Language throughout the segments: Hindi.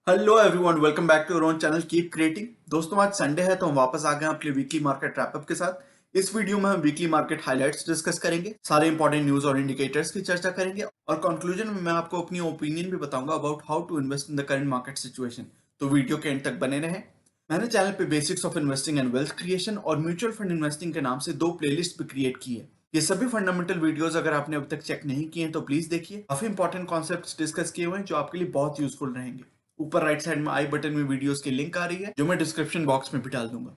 Hello everyone, welcome back to your own channel keep creating. दोस्तों, आज संडे है तो हम वापस आ गए हैं अपने वीकली मार्केट रैपअप के साथ। इस वीडियो में हम वीकली मार्केट हाइलाइट्स डिस्कस करेंगे, सारे इंपॉर्टेंट न्यूज और इंडिकेटर्स की चर्चा करेंगे और कंक्लूजन में मैं आपको अपनी ओपिनियन भी बताऊंगा about how to invest in the current market situation. तो वीडियो के एंड तक बने रहें। मैंने चैनल पे basics of investing and wealth creation और म्यूचुअल फंड इन्वेस्टिंग के नाम से दो प्लेलिस्ट भी क्रिएट की है। ये सभी फंडामेंटल वीडियोस अगर आपने अब तक चेक नहीं किए हैं तो प्लीज देखिए। काफी इंपॉर्टेंट कॉन्सेप्ट्स डिस्कस किए हुए हैं जो आपके लिए बहुत यूजफुल रहेंगे। ऊपर राइट साइड में आई बटन में वीडियोस की लिंक आ रही है जो मैं डिस्क्रिप्शन बॉक्स में भी डाल दूंगा।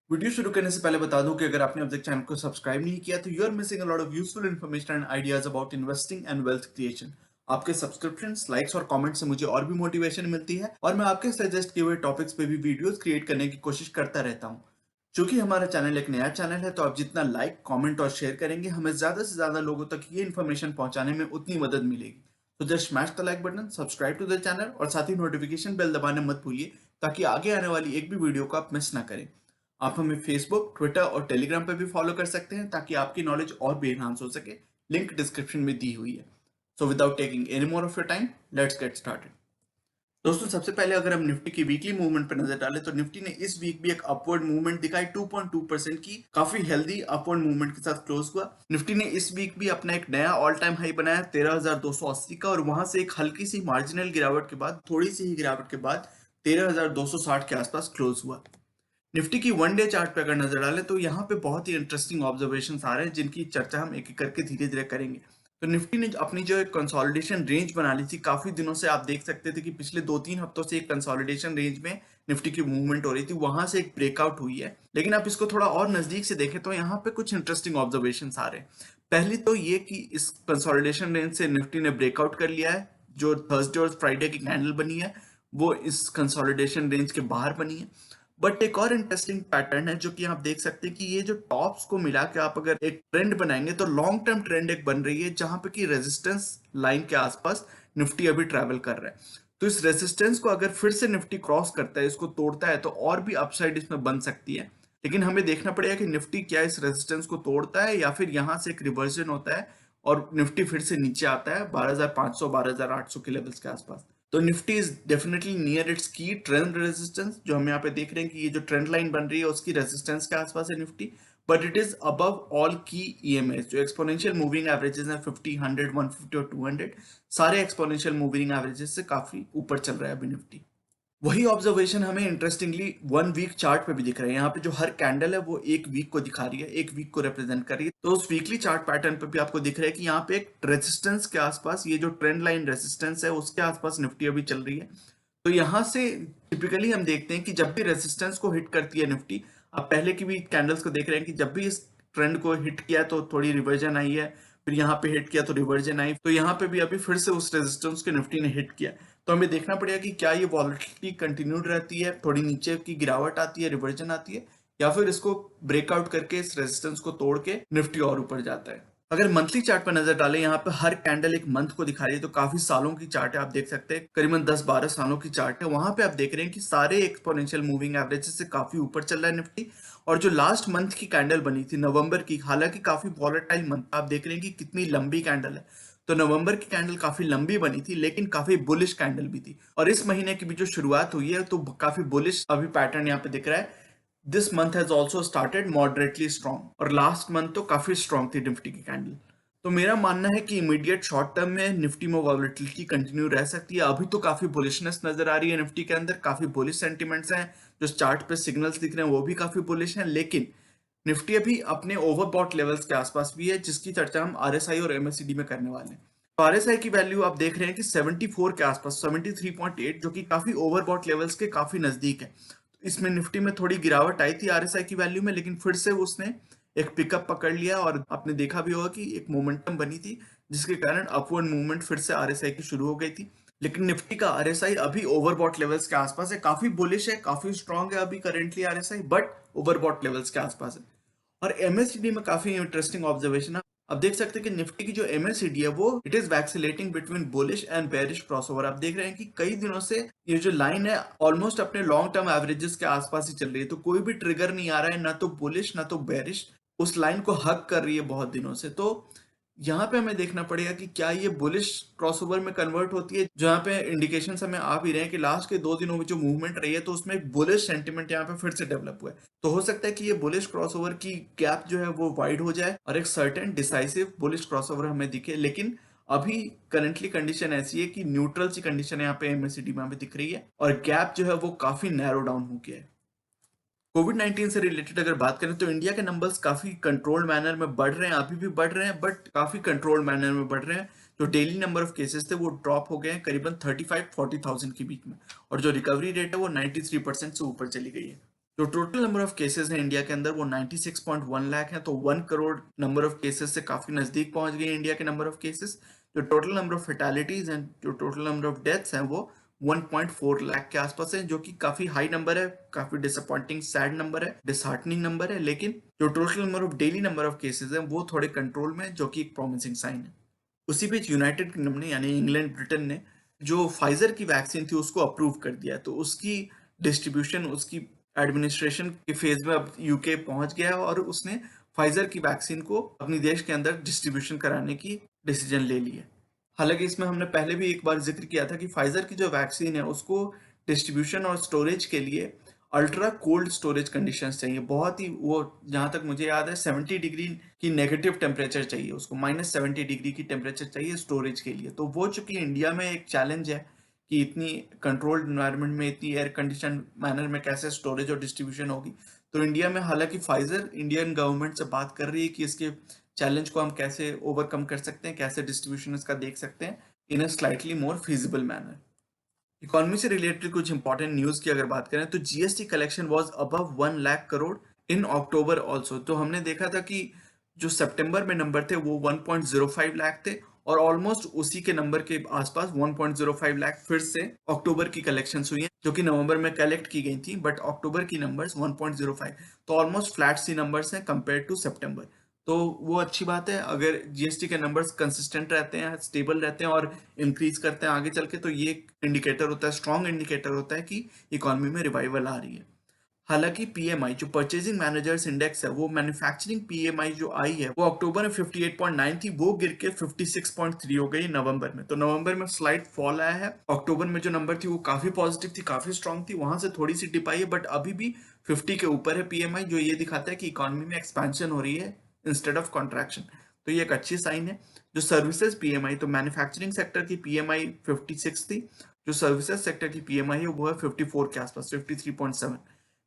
वीडियो शुरू करने से पहले बता दूं कि अगर आपने अब तक चैनल को सब्सक्राइब नहीं किया तो you are missing a lot of useful information and ideas about investing and wealth creation. आपके सब्सक्रिप्शन, लाइक्स और कमेंट्स से मुझे और भी मोटिवेशन मिलती है और मैं आपके सजेस्ट किए हुए टॉपिक्स पे भी वीडियोस क्रिएट करने की कोशिश करता रहता हूँ। चूंकि हमारा चैनल एक नया चैनल है तो आप जितना लाइक, कमेंट और शेयर करेंगे हमें ज्यादा से ज्यादा लोगों तक ये इन्फॉर्मेशन पहुंचाने में उतनी मदद मिलेगी। तो just smash the like button, subscribe to the channel और साथ ही नोटिफिकेशन बेल दबाना मत भूलिए ताकि आगे आने वाली एक भी वीडियो को आप मिस ना करें। आप हमें फेसबुक, ट्विटर और टेलीग्राम पर भी फॉलो कर सकते हैं ताकि आपकी नॉलेज और भी एनहांस हो सके। लिंक डिस्क्रिप्शन में दी हुई है। So without taking any more of your time, let's get started. दोस्तों, सबसे पहले अगर हम निफ्टी की वीकली मूवमेंट पर नजर डालें तो निफ्टी ने इस वीक भी एक अपवर्ड मूवमेंट दिखाई। 2.2% की काफी हेल्दी अपवर्ड मूवमेंट के साथ क्लोज हुआ। निफ्टी ने इस वीक भी अपना एक नया ऑल टाइम हाई बनाया 13,280 का और वहां से एक हल्की सी मार्जिनल गिरावट के बाद, थोड़ी सी ही गिरावट के बाद 13,260 के आसपास क्लोज हुआ। निफ्टी की वन डे चार्ट पे अगर नजर डालें तो यहाँ पे बहुत ही इंटरेस्टिंग ऑब्जर्वेशन आ रहे हैं जिनकी चर्चा हम एक एक करके धीरे धीरे करेंगे। तो निफ्टी ने अपनी जो एक कंसोलिडेशन रेंज बना ली थी, काफी दिनों से आप देख सकते थे कि पिछले 2-3 हफ्तों से एक कंसोलिडेशन रेंज में निफ्टी की मूवमेंट हो रही थी, वहां से एक ब्रेकआउट हुई है। लेकिन आप इसको थोड़ा और नजदीक से देखें तो यहाँ पे कुछ इंटरेस्टिंग ऑब्जर्वेशन आ रहे हैं। पहली तो ये कि इस कंसोलिडेशन रेंज से निफ्टी ने ब्रेकआउट कर लिया है। जो थर्सडे और फ्राइडे की कैंडल बनी है वो इस कंसोलिडेशन रेंज के बाहर बनी है। बट एक और इंटरेस्टिंग पैटर्न है जो कि आप देख सकते हैं कि ये जो टॉप्स को मिला के आप अगर एक ट्रेंड बनाएंगे तो लॉन्ग टर्म ट्रेंड एक बन रही है जहां पे कि रेजिस्टेंस लाइन के आसपास निफ्टी अभी ट्रैवल कर रहा है। तो इस रेजिस्टेंस को अगर फिर से निफ्टी क्रॉस करता है, इसको तोड़ता है, तो और भी अपसाइड इसमें बन सकती है। लेकिन हमें देखना पड़ेगा कि निफ्टी क्या इस रेजिस्टेंस को तोड़ता है या फिर यहां से एक रिवर्जन होता है और निफ्टी फिर से नीचे आता है 12,500 12,800 के लेवल्स के आसपास। तो Nifty is definitely near it's की ट्रेंड रेजिस्टेंस, जो हम यहाँ पे देख रहे हैं कि ये जो ट्रेंड लाइन बन रही है उसकी रेजिस्टेंस के आसपास है Nifty. But it is above all की ईएमएस, जो एक्सपोनेंशियल मूविंग एवरेजेस हैं 50, 100, 150 और 200, सारे एक्सपोनेंशियल मूविंग एवरेजेस से काफी ऊपर चल रहा है अभी निफ्टी। वही ऑब्जर्वेशन हमें इंटरेस्टिंगली वन वीक चार्ट पे भी दिख रहा है। यहाँ पे जो हर कैंडल है वो एक वीक को दिखा रही है, एक वीक को रिप्रेजेंट कर रही है। तो उस वीकली चार्ट पैटर्न पे भी आपको दिख रहा है कि यहाँ पे एक रेजिस्टेंस के आसपास, ये जो ट्रेंड लाइन रेजिस्टेंस है उसके आसपास निफ्टी अभी चल रही है। तो यहाँ से टिपिकली हम देखते हैं कि जब भी रेजिस्टेंस को हिट करती है निफ्टी, आप पहले की भी कैंडल्स को देख रहे हैं कि जब भी इस ट्रेंड को हिट किया तो थोड़ी रिवर्जन आई है, फिर यहाँ पे हिट किया तो रिवर्जन आई, तो यहाँ पे भी अभी फिर से उस रेजिस्टेंस के निफ्टी ने हिट किया। तो हमें देखना पड़ेगा कि क्या ये वॉलेटिलिटी कंटिन्यूड रहती है, थोड़ी नीचे की गिरावट आती है, रिवर्जन आती है, या फिर इसको ब्रेकआउट करके इस रेजिस्टेंस को तोड़ के निफ्टी और ऊपर जाता है। अगर मंथली चार्ट पर नजर डालें, यहाँ पे हर कैंडल एक मंथ को दिखा रही है। तो काफी सालों की चार्ट है, आप देख सकते हैं करीबन 10-12 सालों की चार्ट है। वहां पे आप देख रहे हैं कि सारे एक्सपोनेंशियल मूविंग एवरेजेस से काफी ऊपर चल रहा है निफ्टी। और जो लास्ट मंथ की कैंडल बनी थी नवंबर की, हालांकि काफी वॉलेटाइल मंथ, आप देख रहे हैं कि कितनी लंबी कैंडल है। तो नवंबर की कैंडल काफी लंबी बनी थी लेकिन काफी बुलिश कैंडल भी थी। और इस महीने की भी जो शुरुआत हुई है तो काफी बुलिश अभी पैटर्न यहाँ पे दिख रहा है। This month has also started moderately strong और लास्ट मंथ तो काफी स्ट्रॉन्ग थी निफ्टी की कैंडल। तो मेरा मानना है कि इमीडिएट शॉर्ट टर्म में निफ्टी में वॉलेटिलिटी कंटिन्यू रह सकती है। अभी तो काफी बुलिशनेस नजर आ रही है निफ्टी के अंदर, काफी बुलिश सेंटिमेंट्स हैं। जो चार्ट पे सिग्नल्स दिख रहे हैं वो भी काफी बुलिश हैं। लेकिन निफ्टी अभी अपने ओवरबॉट लेवल्स के आसपास भी है जिसकी चर्चा हम आरएसआई और एमएससीडी में करने वाले हैं। तो आरएसआई की वैल्यू आप देख रहे हैं कि 74 के आसपास, 73.8, जो कि काफी ओवरबॉट लेवल्स के काफी नजदीक है। तो इसमें निफ्टी में थोड़ी गिरावट आई थी आरएसआई की वैल्यू में, लेकिन फिर से उसने एक पिकअप पकड़ लिया और आपने देखा भी होगा कि एक मोमेंटम बनी थी जिसके कारण अपवर्ड मूवमेंट फिर से आरएसआई की शुरू हो गई थी। लेकिन निफ्टी का आरएसआई अभी ओवरबॉट लेवल्स के आसपास है, काफी बुलिश है, काफी स्ट्रांग है अभी currently RSI, but overbought levels के आसपास है। और एमएससीडी में काफी इंटरेस्टिंग ऑब्जर्वेशन है। अब देख सकते हैं कि निफ्टी की जो एमएससीडी है वो it is oscillating between bullish and bearish crossover. आप देख रहे हैं कि कई दिनों से ये जो लाइन है ऑलमोस्ट अपने लॉन्ग टर्म एवरेजेस के आसपास ही चल रही है। तो कोई भी ट्रिगर नहीं आ रहा है, ना तो बुलिश ना तो बेरिश, उस लाइन को हक कर रही है बहुत दिनों से। तो यहाँ पे हमें देखना पड़ेगा कि क्या ये बुलिश क्रॉसओवर में कन्वर्ट होती है, जहाँ पे इंडिकेशंस हमें आ भी रहे हैं कि लास्ट के 2 दिनों में जो मूवमेंट रही है तो उसमें एक बुलिश सेंटिमेंट यहाँ पे फिर से डेवलप हुआ है। तो हो सकता है कि ये बुलिश क्रॉसओवर की गैप जो है वो वाइड हो जाए और एक सर्टेन डिसाइसिव बुलिश क्रॉसओवर हमें दिखे, लेकिन अभी करंटली कंडीशन ऐसी है कि न्यूट्रल सी कंडीशन यहाँ पे एमएससीडी में हमें दिख रही है और गैप जो है वो काफी नैरो डाउन हो गया है। कोविड 19 से रिलेटेड अगर बात करें तो इंडिया के नंबर्स काफी कंट्रोल्ड मैनर में बढ़ रहे हैं, अभी भी बढ़ रहे हैं बट काफी कंट्रोल्ड मैनर में बढ़ रहे हैं। जो डेली नंबर ऑफ केसेस थे वो ड्रॉप हो गए हैं करीबन 35-40,000 के बीच में, और जो रिकवरी रेट है वो 93% से ऊपर चली गई है। जो टोटल नंबर ऑफ केसेस हैं इंडिया के अंदर वो 96.1 लाख है, तो 1 करोड़ नंबर ऑफ केसेस से काफी नजदीक पहुंच गई इंडिया के नंबर ऑफ केसेस। जो टोटल नंबर ऑफ फेटालिटीज एंड जो टोटल नंबर ऑफ डेथ्स हैं वो 1.4 लाख के आसपास है, जो कि काफी हाई नंबर है, काफी डिसअपॉइंटिंग सैड नंबर है, डिसहार्टनिंग नंबर है। लेकिन जो total number of daily number of cases है वो थोड़े कंट्रोल में है, जो कि एक प्रॉमिसिंग साइन है। उसी बीच यूनाइटेड किंगडम ने यानी इंग्लैंड ब्रिटेन ने जो फाइजर की वैक्सीन थी उसको अप्रूव कर दिया है, तो उसकी डिस्ट्रीब्यूशन, उसकी एडमिनिस्ट्रेशन के फेज में अब यूके पहुंच गया है और उसने फाइजर की वैक्सीन को अपनी देश के अंदर डिस्ट्रीब्यूशन कराने की डिसीजन ले ली है। हालांकि इसमें हमने पहले भी एक बार जिक्र किया था कि फाइजर की जो वैक्सीन है उसको डिस्ट्रीब्यूशन और स्टोरेज के लिए अल्ट्रा कोल्ड स्टोरेज कंडीशंस चाहिए, बहुत ही, वो जहां तक मुझे याद है 70 डिग्री की नेगेटिव टेम्परेचर चाहिए उसको, -70 डिग्री की टेम्परेचर चाहिए स्टोरेज के लिए। तो वो चूंकि इंडिया में एक चैलेंज है कि इतनी कंट्रोल्ड इन्वायरमेंट में इतनी एयर कंडीशन मैनर में कैसे स्टोरेज और डिस्ट्रीब्यूशन होगी, तो इंडिया में हालांकि फाइजर इंडियन गवर्नमेंट से बात कर रही है कि इसके चैलेंज को हम कैसे ओवरकम कर सकते हैं, कैसे डिस्ट्रीब्यूशन इसका देख सकते हैं in a slightly more feasible manner. Economy से रिलेटेड कुछ इंपॉर्टेंट न्यूज की अगर बात करें तो GST collection was above 1 lakh crore in October also. तो हमने देखा था कि जो सितंबर में नंबर थे वो 1.05 लाख थे और ऑलमोस्ट उसी के नंबर के आसपास 1.05 लाख फिर से अक्टूबर की कलेक्शन हुई हैं, जो कि नवंबर में कलेक्ट की गई थी, बट अक्टूबर की नंबर्स 1.05, तो ऑलमोस्ट फ्लैट सी नंबर्स हैं कंपेयर टू सितंबर। तो वो अच्छी बात है, अगर जीएसटी के नंबर्स कंसिस्टेंट रहते हैं, स्टेबल रहते हैं और इंक्रीज करते हैं आगे चल के, तो ये एक इंडिकेटर होता है, स्ट्रॉन्ग इंडिकेटर होता है कि इकोनॉमी में रिवाइवल आ रही है। हालांकि पीएमआई जो परचेजिंग मैनेजर्स इंडेक्स है, वो मैन्युफैक्चरिंग पीएमआई जो आई है वो अक्टूबर में 58.9 थी, वो गिर के 56.3 हो गई नवंबर में। तो नवंबर में स्लाइट फॉल आया है। अक्टूबर में जो नंबर थी वो काफी पॉजिटिव थी, काफी स्ट्रांग थी, वहां से थोड़ी सी डिप आई है, बट अभी भी 50 के ऊपर है पीएमआई, जो ये दिखाता है कि इकोनॉमी में एक्सपेंशन हो रही है इंस्टेड ऑफ कॉन्ट्रैक्शन। तो ये एक अच्छी साइन है। जो सर्विसेज पीएमआई, तो मैन्युफैक्चरिंग सेक्टर की पीएमआई 56 थी, जो सर्विसेज सेक्टर की पीएमआई है वो है 54 के आसपास, 53.7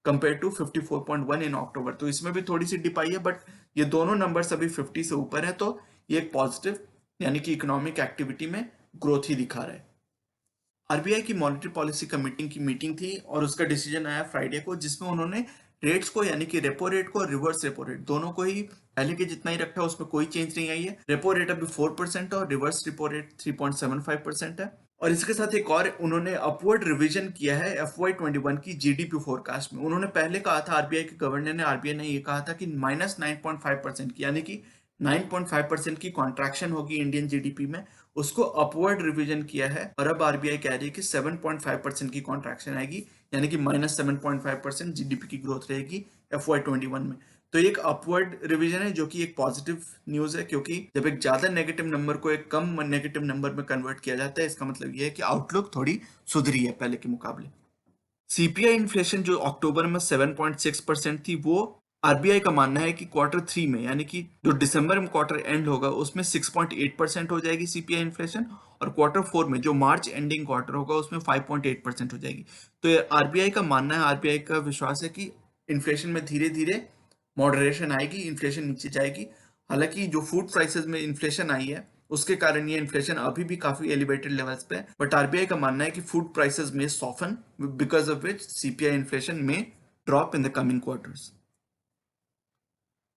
कंपेयर टू 54.1 इन अक्टूबर। तो इसमें भी थोड़ी सी डिप आई है, बट ये दोनों नंबर्स अभी 50 से ऊपर है, तो ये एक पॉजिटिव यानी कि इकोनॉमिक एक्टिविटी में ग्रोथ ही दिखा रहा है। आरबीआई की मॉनेटरी पॉलिसी कमेटी की मीटिंग थी और उसका डिसीजन आया फ्राइडे को, जिसमें उन्होंने रेट्स को यानी कि रेपो रेट को और रिवर्स रेपो रेट दोनों को ही पहले के जितना ही रखा है, उसमें कोई चेंज नहीं आई है। रेपो रेट अभी 4% है और रिवर्स रेपो रेट 3.75% है। और इसके साथ एक और उन्होंने अपवर्ड रिवीजन किया है FY21 की जीडीपी फोरकास्ट में। उन्होंने पहले कहा था, आरबीआई के गवर्नर ने, आरबीआई ने ये कहा था कि -9.5% की यानी कि 9.5% की कॉन्ट्रैक्शन होगी इंडियन जीडीपी में, उसको अपवर्ड रिवीजन किया है और अब आरबीआई कह रही है कि 7.5% की कॉन्ट्रैक्शन आएगी, यानी कि -7.5% जीडीपी की ग्रोथ रहेगी FY21 में। तो एक अपवर्ड रिवीजन है जो कि एक पॉजिटिव न्यूज है, क्योंकि जब एक ज्यादा नेगेटिव नंबर को एक कम नेगेटिव नंबर में कन्वर्ट किया जाता है, इसका मतलब यह है कि आउटलुक थोड़ी सुधरी है पहले के मुकाबले। सीपीआई इन्फ्लेशन जो अक्टूबर में 7.6% थी, वो आरबीआई का मानना है कि Q3 में यानी कि जो दिसंबर में क्वार्टर एंड होगा उसमें 6.8% हो जाएगी सीपीआई इन्फ्लेशन, और Q4 में जो मार्च एंडिंग क्वार्टर होगा उसमें 5.8% हो जाएगी। तो आरबीआई का मानना है, आरबीआई का विश्वास है कि इन्फ्लेशन में धीरे धीरे मॉडरेशन आएगी, इन्फ्लेशन नीचे जाएगी। हालांकि जो फूड प्राइसेस में इन्फ्लेशन आई है उसके कारण ये इन्फ्लेशन अभी भी काफी एलिवेटेड लेवल्स पे है, बट आरबीआई का मानना है कि फूड प्राइसेस में soften, because of which CPI inflation में drop in the coming quarters.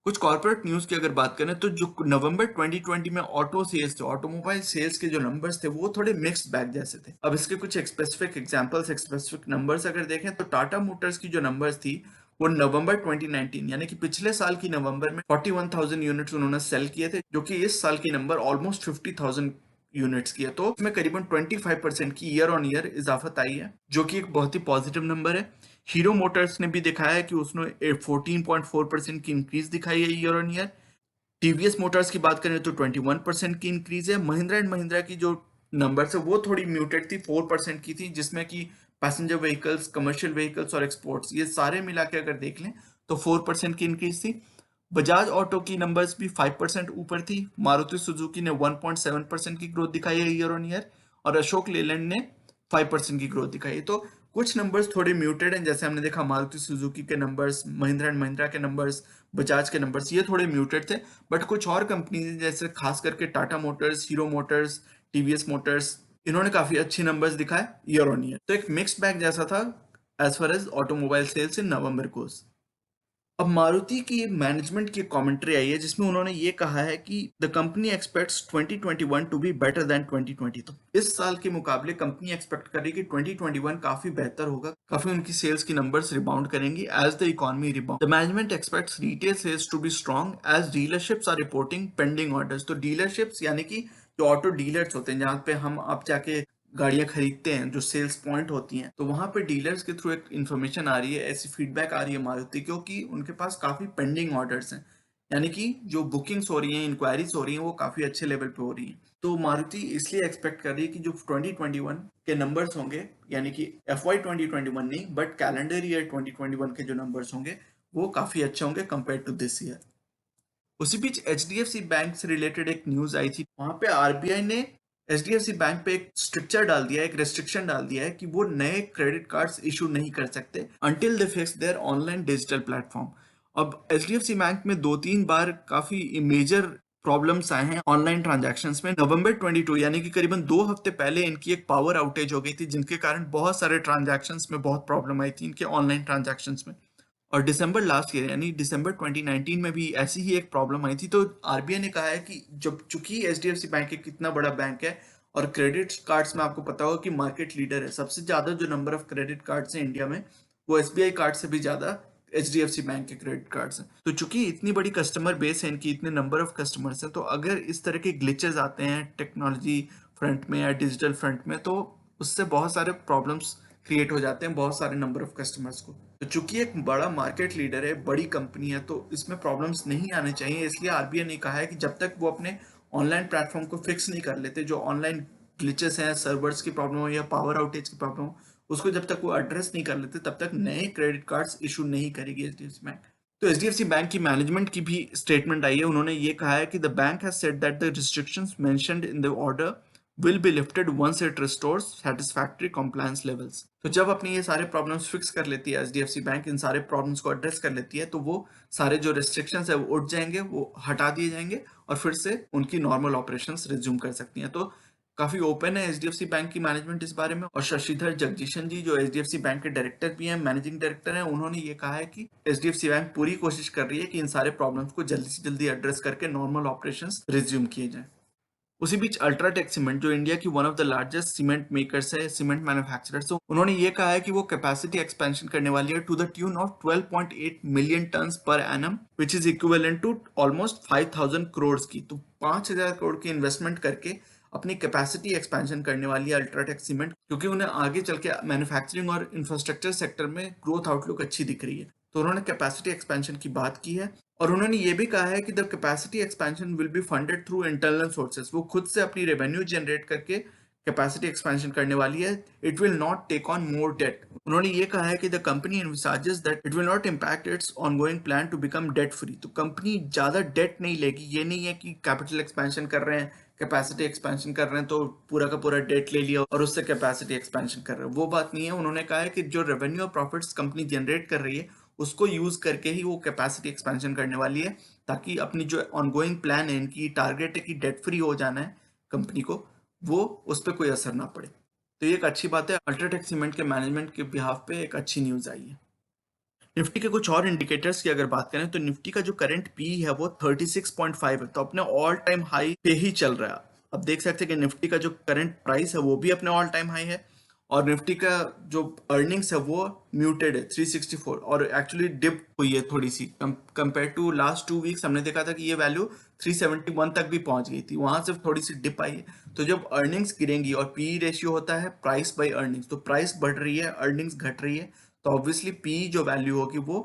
कुछ कॉर्पोरेट न्यूज की अगर बात करें तो जो नवंबर 2020 में ऑटो सेल्स थे, ऑटोमोबाइल सेल्स के जो नंबर्स थे वो थोड़े मिक्स्ड बैग जैसे थे। अब इसके कुछ स्पेसिफिक एग्जांपल्स, स्पेसिफिक नंबर्स अगर देखें तो टाटा मोटर्स की जो नंबर्स थी वो नवंबर 2019 यानी कि पिछले साल की नवंबर में 41,000 यूनिट्स उन्होंने सेल किए थे, जो कि इस साल की नंबर ऑलमोस्ट 50,000 यूनिट्स की है। तो इसमें करीबन 25% की ईयर ऑन ईयर इजाफत आई है, जो कि एक बहुत ही पॉजिटिव नंबर है। हीरो मोटर्स ने भी दिखाया है कि उसने 14.4% की इंक्रीज दिखाई है year on year. TVS Motors की बात करें तो 21% की इंक्रीज है। महिंद्रा एंड महिंद्रा की जो नंबर्स है वो थोड़ी म्यूटेड थी, 4% की थी, जिसमें कि पैसेंजर व्हीकल्स, कमर्शियल व्हीकल्स और एक्सपोर्ट्स ये सारे मिला के अगर देख लें तो 4% की इंक्रीज थी। बजाज ऑटो की नंबर्स भी 5% ऊपर थी। मारुति सुजुकी ने 1.7% की ग्रोथ दिखाई है ईयर ऑन ईयर, और अशोक लेलैंड ने 5% की ग्रोथ दिखाई है। तो कुछ नंबर्स थोड़े म्यूटेड हैं, जैसे हमने देखा मारुति सुजुकी के नंबर्स, महिंद्रा एंड महिंद्रा के नंबर्स, बजाज के नंबर्स ये थोड़े म्यूटेड थे। बट कुछ और कंपनीज जैसे खास करके Tata Motors, hero Motors, TVS Motors, इन्होंने काफी अच्छे नंबर्स दिखाए ईयर ऑन ईयर। तो एक मिक्स्ड बैग जैसा था as far as automobile sales in November goes. अब मारुति की मैनेजमेंट की कमेंट्री आई है जिसमें उन्होंने ये कहा है कि the company expects 2021 to be better than 2020। तो इस साल के मुकाबले कंपनी एक्सपेक्ट कर रही है कि 2021 काफी बेहतर होगा, काफी उनकी सेल्स की नंबर्स रिबाउंड करेंगी as the economy rebound. The management expects retail sales to be strong as dealerships are reporting pending orders. तो डीलरशिप्स यानी कि जो ऑटो डीलर्स होते हैं जहां पे हम आप जाके गाड़ियां खरीदते हैं, जो सेल्स पॉइंट होती हैं, तो वहां पे डीलर्स के थ्रू एक इन्फॉर्मेशन आ रही है, ऐसी फीडबैक आ रही है मारुति को कि उनके पास काफी पेंडिंग ऑर्डर्स हैं, यानी कि जो बुकिंग्स हो रही हैं, इंक्वायरीज हो रही हैं, वो काफी अच्छे लेवल पे हो रही हैं। तो मारुति इसलिए एक्सपेक्ट कर रही है कि जो 2021 के नंबर्स होंगे, यानी कि FY 2021 नहीं बट कैलेंडर ईयर 2021 के जो नंबर्स होंगे वो काफी अच्छे होंगे कंपेयर टू दिस ईयर। उसी बीच HDFC बैंक से रिलेटेड एक न्यूज आई थी, वहां पे RBI ने HDFC बैंक पे एक स्ट्रिक्चर डाल दिया है, एक रेस्ट्रिक्शन डाल दिया है कि वो नए क्रेडिट कार्ड्स इशू नहीं कर सकते until they fix there online digital platform. अब HDFC बैंक में 2-3 बार काफी मेजर प्रॉब्लम्स आए हैं ऑनलाइन ट्रांजैक्शंस में। नवंबर 22 यानी कि करीबन 2 हफ्ते पहले इनकी एक पावर आउटेज हो गई थी, जिनके कारण बहुत सारे ट्रांजैक्शंस में बहुत प्रॉब्लम आई थी इनके ऑनलाइन ट्रांजैक्शंस में। और दिसंबर लास्ट ईयर यानी दिसंबर 2019 में भी ऐसी ही एक प्रॉब्लम आई थी। तो आरबीआई ने कहा है कि जब चूंकि एचडीएफसी बैंक एक कितना बड़ा बैंक है और क्रेडिट कार्ड्स में आपको पता होगा कि मार्केट लीडर है, सबसे ज्यादा जो नंबर ऑफ क्रेडिट कार्ड्स हैं इंडिया में वो एसबीआई कार्ड से भी ज्यादा एचडीएफसी बैंक के क्रेडिट कार्ड्स हैं। तो चूंकि इतनी बड़ी कस्टमर बेस है इनकी, इतने नंबर ऑफ कस्टमर्स हैं, तो अगर इस तरह के ग्लिचेस आते हैं टेक्नोलॉजी फ्रंट में या डिजिटल फ्रंट में, तो उससे बहुत सारे प्रॉब्लम्स क्रिएट हो जाते हैं बहुत सारे नंबर ऑफ कस्टमर्स को। तो चूंकि एक बड़ा मार्केट लीडर है, बड़ी कंपनी है, तो इसमें प्रॉब्लम्स नहीं आने चाहिए। इसलिए आरबीआई ने कहा है कि जब तक वो अपने ऑनलाइन प्लेटफॉर्म को फिक्स नहीं कर लेते, जो ऑनलाइन ग्लिचेस हैं, सर्वर्स की प्रॉब्लम हो या पावर आउटेज की प्रॉब्लम हो, उसको जब तक वो एड्रेस नहीं कर लेते तब तक नए क्रेडिट कार्ड्स इशू नहीं करेगी एचडीएफसी बैंक। तो एचडीएफसी बैंक की मैनेजमेंट की भी स्टेटमेंट आई है। उन्होंने ये कहा है कि the bank has said that the restrictions mentioned in the order will be lifted once it restores satisfactory compliance levels। तो जब अपनी ये सारे प्रॉब्लम्स फिक्स कर लेती है एचडीएफसी बैंक, इन सारे प्रॉब्लम्स को एड्रेस कर लेती है, तो वो सारे जो रेस्ट्रिक्शंस है वो उठ जाएंगे, वो हटा दिए जाएंगे और फिर से उनकी नॉर्मल ऑपरेशंस रिज्यूम कर सकती हैं। तो काफी ओपन है एचडीएफसी बैंक की मैनेजमेंट इस बारे में। और शशिधर जगदीशन जी जो एचडीएफसी बैंक के डायरेक्टर भी हैं, मैनेजिंग डायरेक्टर हैं, उन्होंने ये कहा है कि एचडीएफसी बैंक पूरी कोशिश कर रही है कि इन सारे प्रॉब्लम्स को जल्दी से जल्दी एड्रेस करके नॉर्मल ऑपरेशंस रिज्यूम किए जाएं। उसी बीच अल्ट्राटेक सीमेंट जो इंडिया की one of the largest cement makers है, सीमेंट मैन्युफैक्चरर्स, तो उन्होंने ये कहा है कि वो कैपेसिटी एक्सपेंशन करने वाली है to the tune of 12.8 million tons per annum, which is equivalent to almost 5000 crore की। तो 5000 करोड़ की इन्वेस्टमेंट करके अपनी कैपेसिटी एक्सपेंशन करने वाली है अल्ट्राटेक सीमेंट, क्योंकि उन्हें आगे चल के मैन्युफैक्चरिंग और इंफ्रास्ट्रक्चर सेक्टर में ग्रोथ आउटलुक अच्छी दिख रही है। तो उन्होंने कैपेसिटी एक्सपेंशन की बात की है और उन्होंने ये भी कहा है कि the capacity expansion will be funded through internal sources. वो खुद से अपनी रेवेन्यू जनरेट करके कैपेसिटी एक्सपेंशन करने वाली है। It will not take on more debt. उन्होंने ये कहा है कि the company envisages that it will not impact its ongoing plan to become debt free. तो कंपनी ज्यादा डेट नहीं लेगी। ये नहीं है कि कैपिटल एक्सपेंशन कर रहे हैं, कैपेसिटी एक्सपेंशन कर रहे हैं तो पूरा का पूरा डेट ले लिया और उससे कैपेसिटी एक्सपेंशन कर रहे हैं, वो बात नहीं है। उन्होंने कहा है कि जो रेवेन्यू और प्रॉफिट्स कंपनी जनरेट कर रही है उसको यूज करके ही वो कैपेसिटी एक्सपेंशन करने वाली है, ताकि अपनी जो ऑनगोइंग प्लान है, इनकी टारगेट है कि डेट फ्री हो जाना है कंपनी को, वो उस पर कोई असर ना पड़े। तो ये एक अच्छी बात है। अल्ट्राटेक सीमेंट के मैनेजमेंट के बिहाफ पे एक अच्छी न्यूज आई है। निफ्टी के कुछ और इंडिकेटर्स की अगर बात करें तो निफ्टी का जो करंट पी है वो 36.5 है, तो अपने ऑल टाइम हाई पे ही चल रहा है। अब देख सकते हैं कि निफ्टी का जो करंट प्राइस है वो भी अपने ऑल टाइम हाई है और निफ्टी का जो अर्निंग्स है वो म्यूटेड है 364, और एक्चुअली डिप हुई है थोड़ी सी कंपेयर टू लास्ट 2 वीक्स। हमने देखा था कि ये वैल्यू 371 तक भी पहुंच गई थी, वहां से थोड़ी सी डिप आई है। तो जब अर्निंग्स गिरेंगी और पी रेशियो होता है प्राइस बाय अर्निंग्स, तो प्राइस बढ़ रही है, अर्निंग्स घट रही है, तो ऑब्वियसली पी जो वैल्यू होगी वो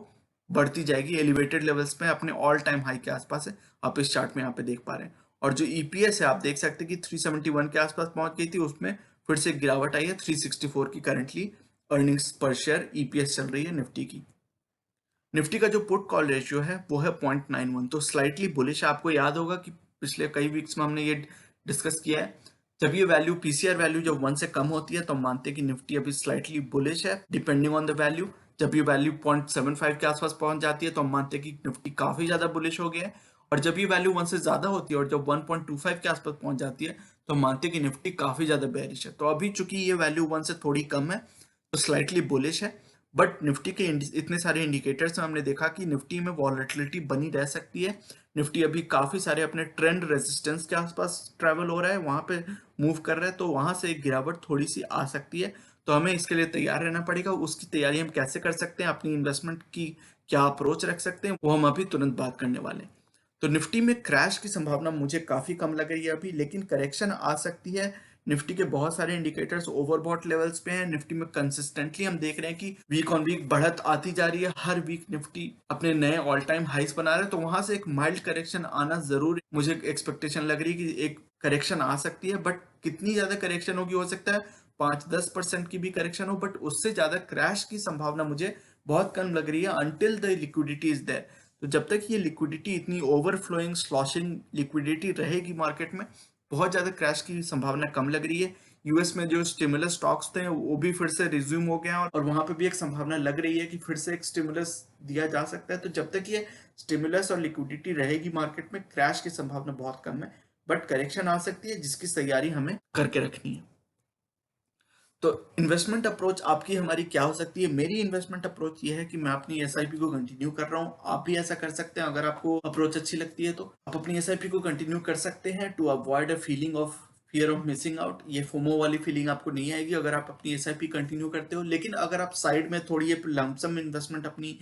बढ़ती जाएगी एलिवेटेड लेवल्स पे, अपने ऑल टाइम हाई के आसपास है, आप इस चार्ट में यहाँ पे देख पा रहे हैं। और जो ईपीएस है आप देख सकते हैं कि 371 के आसपास पहुंच गई थी, उसमें फिर से गिरावट आई है, 364 की करंटली अर्निंग्स पर शेयर ईपीएस चल रही है निफ्टी की। निफ्टी का जो पुट कॉल रेशियो है वो है 0.91, तो स्लाइटली बुलिश है। आपको याद होगा कि पिछले कई वीक्स में हमने ये डिस्कस किया है, जब ये वैल्यू पीसीआर वैल्यू जब 1 से कम होती है तो हम मानते हैं कि निफ्टी अभी स्लाइटली बुलिश है डिपेंडिंग ऑन द वैल्यू। जब ये वैल्यू 0.75 के आसपास पहुंच जाती है तो हम मानते हैं कि निफ्टी काफी ज्यादा बुलिश हो गया है। और जब ये वैल्यू 1 से ज्यादा होती है और जब 1.25 के आसपास पहुंच जाती है तो हम मानते हैं कि निफ्टी काफी ज्यादा बेरिश है। तो अभी चूंकि ये वैल्यू 1 से थोड़ी कम है तो स्लाइटली बुलिश है। बट निफ्टी के इतने सारे इंडिकेटर्स में हमने देखा कि निफ्टी में वॉलेटिलिटी बनी रह सकती है। निफ्टी अभी काफी सारे अपने ट्रेंड रेजिस्टेंस के आसपास ट्रेवल हो रहा है, वहां पे मूव कर रहा है, तो वहां से एक गिरावट थोड़ी सी आ सकती है। तो हमें इसके लिए तैयार रहना पड़ेगा। उसकी तैयारी हम कैसे कर सकते हैं, अपनी इन्वेस्टमेंट की क्या अप्रोच रख सकते हैं, वो हम अभी तुरंत बात करने वाले हैं। तो निफ्टी में क्रैश की संभावना मुझे काफी कम लग रही है अभी, लेकिन करेक्शन आ सकती है। निफ्टी के बहुत सारे इंडिकेटर्स ओवरबॉट लेवल्स पे हैं। निफ्टी में कंसिस्टेंटली हम देख रहे हैं कि वीक ऑन वीक बढ़त आती जा रही है, हर वीक निफ्टी अपने नए ऑल टाइम हाइस बना रहा है। तो वहां से एक माइल्ड करेक्शन आना जरूर मुझे एक्सपेक्टेशन लग रही है कि एक करेक्शन आ सकती है। बट कितनी ज्यादा करेक्शन होगी, हो सकता है 5-10% की भी करेक्शन हो, बट उससे ज्यादा क्रैश की संभावना मुझे बहुत कम लग रही है until the liquidity is there. तो जब तक ये लिक्विडिटी इतनी ओवरफ्लोइंग स्लॉशिंग लिक्विडिटी रहेगी मार्केट में, बहुत ज्यादा क्रैश की संभावना कम लग रही है। यूएस में जो स्टिमुलस स्टॉक्स थे वो भी फिर से रिज्यूम हो गए हैं और वहां पे भी एक संभावना लग रही है कि फिर से एक स्टिमुलस दिया जा सकता है। तो जब तक ये स्टिमुलस और लिक्विडिटी रहेगी मार्केट में, क्रैश की संभावना बहुत कम है। बट करेक्शन आ सकती है जिसकी तैयारी हमें करके रखनी है। तो इन्वेस्टमेंट अप्रोच आपकी हमारी क्या हो सकती है? मेरी इन्वेस्टमेंट अप्रोच ये है कि मैं अपनी एसआईपी को कंटिन्यू कर रहा हूँ। आप भी ऐसा कर सकते हैं। अगर आपको अप्रोच अच्छी लगती है तो आप अपनी एसआईपी को कंटिन्यू कर सकते हैं to avoid a feeling of fear of missing out. ये फोमो वाली फीलिंग आपको नहीं आएगी अगर आप अपनी एसआईपी कंटिन्यू करते हो। लेकिन अगर आप साइड में थोड़ी लमसम इन्वेस्टमेंट अपनी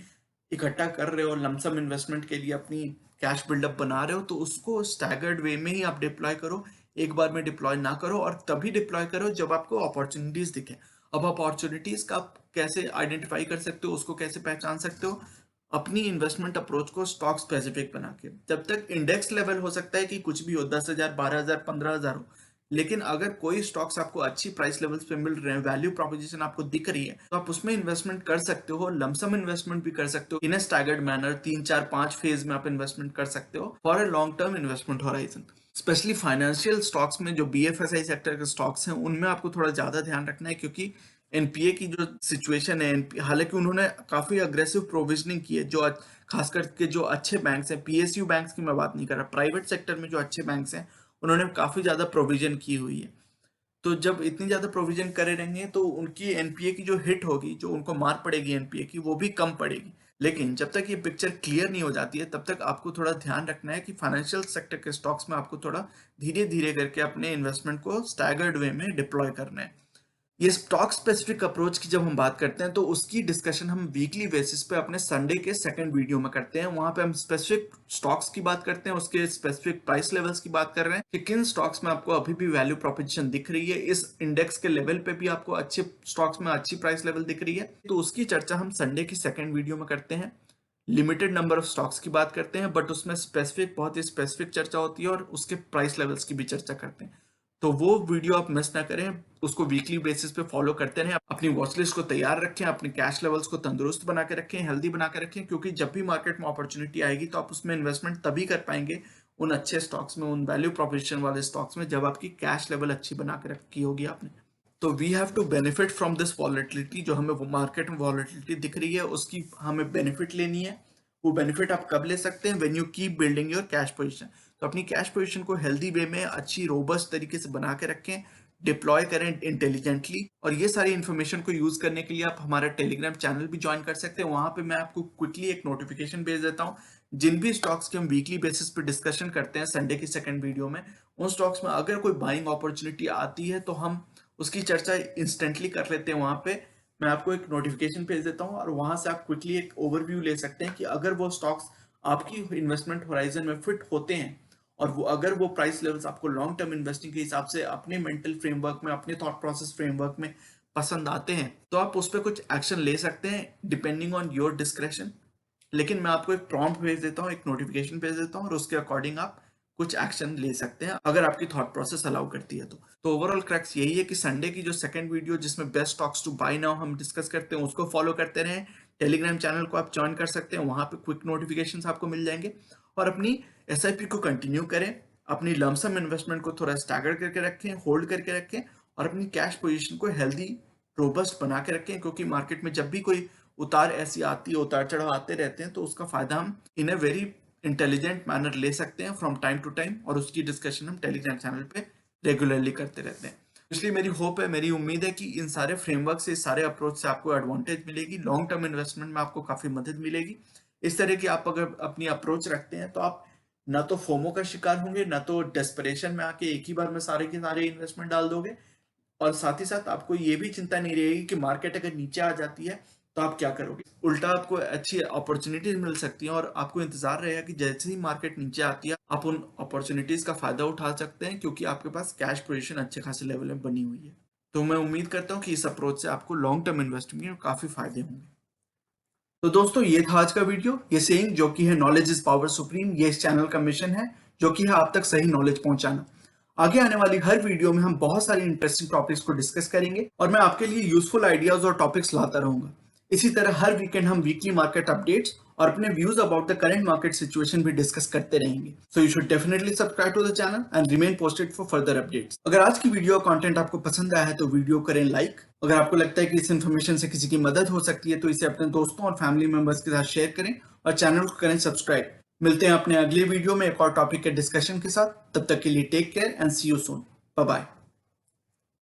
इकट्ठा कर रहे हो, लमसम इन्वेस्टमेंट के लिए अपनी कैश बिल्डअप बना रहे हो, तो उसको स्टैगर्ड वे में ही आप डिप्लॉय करो। एक बार में डिप्लॉय ना करो, और तभी डिप्लॉय करो जब आपको अपॉर्चुनिटीज दिखे। अब अपॉर्चुनिटीज का आप कैसे आइडेंटिफाई कर सकते हो, उसको कैसे पहचान सकते हो? अपनी इन्वेस्टमेंट अप्रोच को स्टॉक स्पेसिफिक बना के। जब तक इंडेक्स लेवल हो सकता है कि कुछ भी हो, 10,000, 12,000, 15,000 हो, लेकिन अगर कोई स्टॉक्स आपको अच्छी प्राइस लेवल्स पे मिल रहे हैं, वैल्यू प्रोपोजिशन आपको दिख रही है, तो आप उसमें इन्वेस्टमेंट कर सकते हो। लमसम इन्वेस्टमेंट भी कर सकते हो इन ए स्टैगर्ड मैनर, 3, 4, 5 फेज में आप इन्वेस्टमेंट कर सकते हो for a long term investment horizon. Specially financial stocks में, जो बीएफएसआई सेक्टर के स्टॉक्स हैं, उनमें आपको थोड़ा ज्यादा ध्यान रखना है, क्योंकि एनपीए की जो सिचुएशन है, हालांकि उन्होंने काफी अग्रेसिव प्रोविजनिंग की है, जो खास करके जो अच्छे बैंक्स हैं, पीएसयू बैंक्स की मैं बात नहीं कर रहा, प्राइवेट सेक्टर में जो अच्छे बैंक्स हैं उन्होंने काफी ज्यादा प्रोविजन की हुई है। तो जब इतनी ज्यादा प्रोविजन करे रहेंगे तो उनकी एनपीए की जो हिट होगी, जो उनको मार पड़ेगी एनपीए की, वो भी कम पड़ेगी। लेकिन जब तक ये पिक्चर क्लियर नहीं हो जाती है तब तक आपको थोड़ा ध्यान रखना है कि फाइनेंशियल सेक्टर के स्टॉक्स में आपको थोड़ा धीरे धीरे करके अपने इन्वेस्टमेंट को स्टैगर्ड वे में डिप्लॉय करना है। ये स्टॉक स्पेसिफिक अप्रोच की जब हम बात करते हैं तो उसकी डिस्कशन हम वीकली बेसिस पे अपने संडे के सेकंड वीडियो में करते हैं। वहां पे हम स्पेसिफिक स्टॉक्स की बात करते हैं, उसके स्पेसिफिक प्राइस लेवल्स की बात कर रहे हैं कि किन स्टॉक्स में आपको अभी भी वैल्यू प्रोपोजिशन दिख रही है, इस इंडेक्स के लेवल पे भी आपको अच्छे स्टॉक्स में अच्छी प्राइस लेवल दिख रही है, तो उसकी चर्चा हम संडे की सेकंड वीडियो में करते हैं। लिमिटेड नंबर ऑफ स्टॉक्स की बात करते हैं, बट उसमें स्पेसिफिक, बहुत ही स्पेसिफिक चर्चा होती है, और उसके प्राइस लेवल्स की भी चर्चा करते हैं। तो वो वीडियो आप मिस ना करें, उसको वीकली बेसिस पे फॉलो करते रहें। अपनी वॉच लिस्ट को तैयार रखें, अपने कैश लेवल्स को तंदुरुस्त बना के रखें, हेल्दी बना के रखें, क्योंकि जब भी मार्केट में अपॉर्चुनिटी आएगी तो आप उसमें इन्वेस्टमेंट तभी कर पाएंगे, उन अच्छे स्टॉक्स में, उन वैल्यू प्रोपोजिशन वाले स्टॉक्स में, जब आपकी कैश लेवल अच्छी बना के रखी होगी आपने। तो we have to benefit from this volatility. जो हमें वो मार्केट में वॉलेटिलिटी दिख रही है उसकी हमें बेनिफिट लेनी है। वो बेनिफिट आप कब ले सकते हैं? When you keep building your cash position. तो अपनी कैश पोजीशन को हेल्दी वे में, अच्छी रोबस्ट तरीके से बना के रखें, डिप्लॉय करें इंटेलिजेंटली। और ये सारी इन्फॉर्मेशन को यूज करने के लिए आप हमारा टेलीग्राम चैनल भी ज्वाइन कर सकते हैं। वहां पे मैं आपको क्विकली एक नोटिफिकेशन भेज देता हूँ। जिन भी स्टॉक्स के हम वीकली बेसिस पे डिस्कशन करते हैं संडे की सेकंड वीडियो में, उन स्टॉक्स में अगर कोई बाइंग अपॉर्चुनिटी आती है तो हम उसकी चर्चा इंस्टेंटली कर लेते हैं। वहां पे मैं आपको एक नोटिफिकेशन भेज देता हूँ, और वहां से आप क्विकली एक ओवरव्यू ले सकते हैं कि अगर वो स्टॉक्स आपकी इन्वेस्टमेंट होराइजन में फिट होते हैं, और वो अगर वो प्राइस लेवल्स आपको लॉन्ग टर्म इन्वेस्टिंग के हिसाब से अपने मेंटल फ्रेमवर्क में, अपने थॉट प्रोसेस फ्रेमवर्क में पसंद आते हैं, तो आप उस पर कुछ एक्शन ले सकते हैं डिपेंडिंग ऑन योर डिस्क्रेशन। लेकिन मैं आपको एक प्रॉम्प्ट भेज देता हूँ, एक नोटिफिकेशन भेज देता हूँ और उसके अकॉर्डिंग आप कुछ एक्शन ले सकते हैं अगर आपकी थॉट प्रोसेस अलाउ करती है तो ओवरऑल क्रैक्स यही है कि संडे की जो सेकंड वीडियो जिसमें best stocks to buy now हम डिस्कस करते हैं उसको फॉलो करते रहें। टेलीग्राम चैनल को आप ज्वाइन कर सकते हैं, वहां पे क्विक नोटिफिकेशंस आपको मिल जाएंगे। और अपनी एसआईपी को कंटिन्यू करें, अपनी लमसम इन्वेस्टमेंट को थोड़ा स्टैगर करके रखें, होल्ड करके रखें और अपनी कैश पोजीशन को हेल्दी रोबस्ट बना के रखें, क्योंकि मार्केट में जब भी कोई उतार ऐसी आती है, उतार चढ़ाव आते रहते हैं, तो उसका फायदा हम इन अ वेरी इंटेलिजेंट मैनर ले सकते हैं फ्रॉम टाइम टू टाइम, और उसकी डिस्कशन हम टेलीग्राम चैनल पे रेगुलरली करते रहते हैं। इसलिए मेरी होप है, मेरी उम्मीद है कि इन सारे फ्रेमवर्क से, इस सारे अप्रोच से आपको एडवांटेज मिलेगी, लॉन्ग टर्म इन्वेस्टमेंट में आपको काफी मदद मिलेगी। इस तरह की आप अगर अपनी अप्रोच रखते हैं तो आप ना तो फोमो का शिकार होंगे, ना तो डेस्परेशन में आके एक ही बार में सारे के सारे इन्वेस्टमेंट डाल दोगे, और साथ ही साथ आपको ये भी चिंता नहीं रहेगी कि मार्केट अगर नीचे आ जाती है तो आप क्या करोगे। उल्टा आपको अच्छी अपॉर्चुनिटीज मिल सकती हैं और आपको इंतजार रहेगा कि जैसे ही मार्केट नीचे आती है आप उन अपॉर्चुनिटीज का फायदा उठा सकते हैं, क्योंकि आपके पास कैश पोजीशन अच्छे खासे लेवल में बनी हुई है। तो मैं उम्मीद करता हूँ कि इस अप्रोच से आपको लॉन्ग टर्म इन्वेस्टमेंट में काफी फायदे होंगे। तो दोस्तों ये था आज का वीडियो। ये सेइंग जो कि है नॉलेज इज पावर सुप्रीम, ये इस चैनल का मिशन है, जो कि है आप तक सही नॉलेज पहुंचाना। आगे आने वाली हर वीडियो में हम बहुत सारी इंटरेस्टिंग टॉपिक्स को डिस्कस करेंगे और मैं आपके लिए यूजफुल आइडियाज और टॉपिक्स लाता रहूंगा। इसी तरह हर वीकेंड हम वीकली मार्केट अपडेट्स और अपने views about the current market situation भी डिस्कस करते रहेंगे। So you should definitely subscribe to the channel and remain posted for further updates. अगर आज की वीडियो कंटेंट आपको पसंद आया है तो वीडियो करें लाइक। अगर आपको लगता है कि इस इन्फॉर्मेशन से किसी की मदद हो सकती है तो इसे अपने दोस्तों और फैमिली मेंबर्स के साथ शेयर करें और चैनल को करें सब्सक्राइब। मिलते हैं अपने अगले वीडियो में एक और टॉपिक के डिस्कशन के साथ। तब तक के लिए take care and see you soon. Bye bye.